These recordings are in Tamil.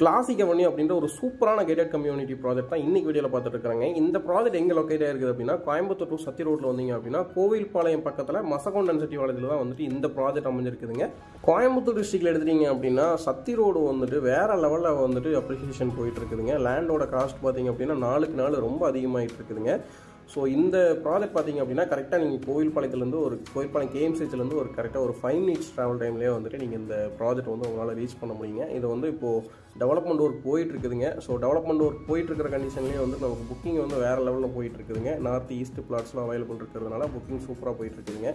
கிளாசிக் அவென்யூ அப்படின்ற ஒரு சூப்பரான கேட்டட் கம்யூனிட்டி ப்ராஜெக்ட் தான் இன்னைக்கு வீடியோவில் பார்த்துட்டு இருக்காங்க. இந்த ப்ராஜெக்ட் எங்கே லொக்கேட் ஆயிருக்குது அப்படின்னா கோயம்புத்தூர் டு சத்தி ரோட்டில் வந்தீங்க அப்படின்னா கோவில்பாளையம் பக்கத்தில் மசகொண்டன் செட்டிபாளையத்தில் தான் வந்துட்டு இந்த ப்ராஜெக்ட் அமைஞ்சிருக்குதுங்க. கோயம்புத்தூர் டிஸ்ட்ரிக்ட்ல எடுத்துட்டீங்க அப்படின்னா சத்தி ரோடு வந்துட்டு வேற லெவலில் வந்துட்டு அப்ரிசியேஷன் போயிட்டு இருக்குதுங்க. லேண்டோட காஸ்ட் பார்த்தீங்க அப்படின்னா நாளுக்கு நாள் ரொம்ப அதிகமாகிட்டு இருக்குதுங்க. ஸோ இந்த ப்ராஜெக்ட் பார்த்தீங்க அப்படின்னா கரெக்டாக நீங்கள் கோவில்பாளையத்துலேருந்து கோவில்பாளையம் கேஎம்சிஹெச்லேருந்து கரெக்டாக ஒரு 5 minutes ட்ராவல் டைம்லேயே வந்துட்டு நீங்கள் இந்த ப்ராஜெக்ட் வந்து உங்களால் ரீச் பண்ண முடியுங்க. இது வந்து இப்போது டெவலப்மெண்ட் ஒர்க் போயிட்டு இருக்குதுங்க. ஸோ டெவலப்மெண்ட் ஒர்க் போயிட்டு இருக்கிற கண்டிஷன்லேயே வந்து நமக்கு புக்கிங் வந்து வேறு லெவலில் போயிட்டு இருக்குதுங்க. நார்த் ஈஸ்ட் பிளாட்ஸ்லாம் அவைலபிள் இருக்கிறதுனால புக்கிங் சூப்பராக போயிட்டு இருக்குதுங்க.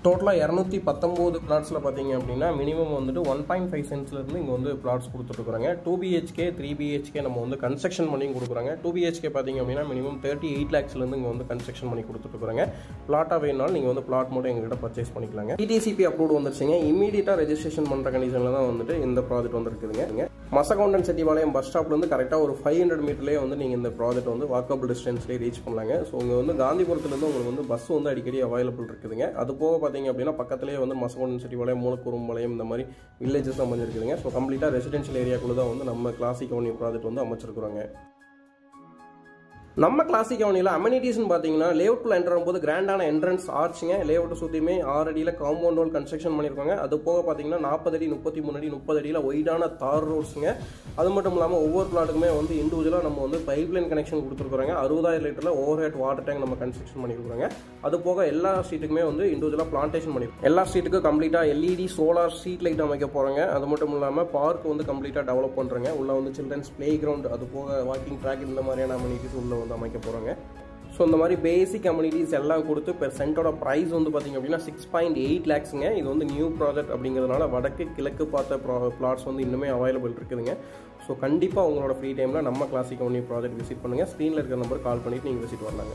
டோட்டலாக 219 பிளாட்ஸில் பார்த்தீங்க அப்படின்னா மினிமம் வந்துட்டு 1.5 சென்ட்ஸ்லேருந்து இங்கே வந்து பிளாட்ஸ் கொடுத்துட்ருக்குறாங்க. 2 BHK 3 BHK நம்ம வந்து கன்ஸ்ட்ரக்ஷன் பண்ணி கொடுக்குறாங்க. 2 BHK பார்த்தீங்க அப்படின்னா மினிமம் 38 lakhsலேருந்து இங்கே வந்து கன்ஸ்ட்ரக்ஷன் பண்ணி கொடுத்துட்ருக்குறாங்க. பிளாட்டாக வேணுனாலும் நீங்கள் வந்து பிளாட் மட்டும் எங்ககிட்ட பர்ச்சேஸ் பண்ணிக்கலாங்க. TTCP அப்ரூவ் வந்துருச்சுங்க. இமீடியட்டாக ரெஜிஸ்ட்ரேஷன் பண்ணுற கண்டிஷனில் தான் வந்துட்டு இந்த ப்ராஜெக்ட் வந்துருக்குதுங்க. மசகொண்டன் செட்டிபாளையம் பஸ் ஸ்டாப்லேருந்து கரெக்டாக ஒரு 500 மீட்டர்லேயே வந்து நீங்கள் இந்த ப்ராஜெக்ட் வந்து வாக்கபிள் டிஸ்டன்ஸ்லேயே ரீச் பண்ணலாங்க. ஸோ இங்கே வந்து காந்திபுரத்துலேருந்து உங்களுக்கு வந்து பஸ் வந்து அடிக்கடி அவைலபிள் இருக்குதுங்க. அது போக பார்த்தீங்க அப்படின்னா பக்கத்துலேயே வந்து மசகொண்டன் செட்டிபாளையம், மூலக்குறும்பாளையம் இந்த மாதிரி வில்லேஜஸ் அமைஞ்சிருக்குதுங்க. ஸோ கம்ப்ளீட்டாக ரெசிடென்ஷியல் ஏரியாக்குள்ளே தான் வந்து நம்ம கிளாசிக் அவென்யூ ப்ராஜெக்ட் வந்து அமைச்சிருக்கிறோங்க. நம்ம கிளாசிக் அவென்யூல அமெனிட்டிஸ்னு பார்த்தீங்கன்னா லேஅவுட்ல என்டர் ஆகும்போது கிராண்டான என்ட்ரன்ஸ் ஆர்ச்சுங்க. லேஅவுட் சுற்றியுமே 6 அடியில் காம்பவுண்ட் வால் கன்ஸ்ட்ரக்ஷன் பண்ணியிருக்காங்க. அது போக பார்த்தீங்கன்னா 40 அடி, 33 அடி, 30 அடியில் ஒய்டான தார் ரோட்ஸுங்க. அது மட்டும் இல்லாமல் ஒவ்வொரு பிளாட்டுக்குமே வந்து இண்டிவிஜுவலாக நம்ம வந்து பைப்லைன் கனெக்ஷன் கொடுத்துருக்குறாங்க. 60,000 லிட்டரில் ஓவர் ஹெட் வாட்டர் டேங்க் நம்ம கன்ஸ்ட்ரக்ஷன் பண்ணியிருக்காங்க. அது போக எல்லா ஸ்ட்ரீட்டுக்குமே வந்து இண்டிவிஜுவலாக பிளான்டேஷன் பண்ணியிருக்கோம். எல்லா ஸ்ட்ரீட்டுக்கும் கம்ப்ளீட்டாக LED சோலார் ஸ்ட்ரீட் லைட் அமைக்க போகிறாங்க. அது மட்டும் இல்லாமல் பார்க் வந்து கம்ப்ளீட்டாக டெவலப் பண்ணுறாங்க. உள்ள வந்து சில்ட்ரன்ஸ் பிளே கிரவுண்ட், அது போக வாக்கிங் ட்ராக், இந்த மாதிரியான அமெனிட்டிஸ் உள்ள வந்து அமைக்க போகிறாங்க. ஸோ இந்த மாதிரி பேசிக் அமெனிட்டிஸ் எல்லாம் கொடுத்து பெர் சென்ட்டோட ப்ரைஸ் வந்து பார்த்தீங்க அப்படின்னா 6.8 lakhsங்க. இது வந்து நியூ ப்ராஜெக்ட் அப்படிங்கிறதுனால வடக்கு கிழக்கு பார்த்த பிளாட்ஸ் வந்து இன்னுமே அவைலபிள் இருக்குதுங்க. ஸோ கண்டிப்பாக உங்களோட ஃப்ரீ டைமில் நம்ம கிளாசிக் அவென்யூ ப்ராஜெக்ட் விசிட் பண்ணுங்கள். ஸ்க்ரீனில் இருக்கிற நம்பர் கால் பண்ணிவிட்டு நீங்கள் விசிட் வரலாங்க.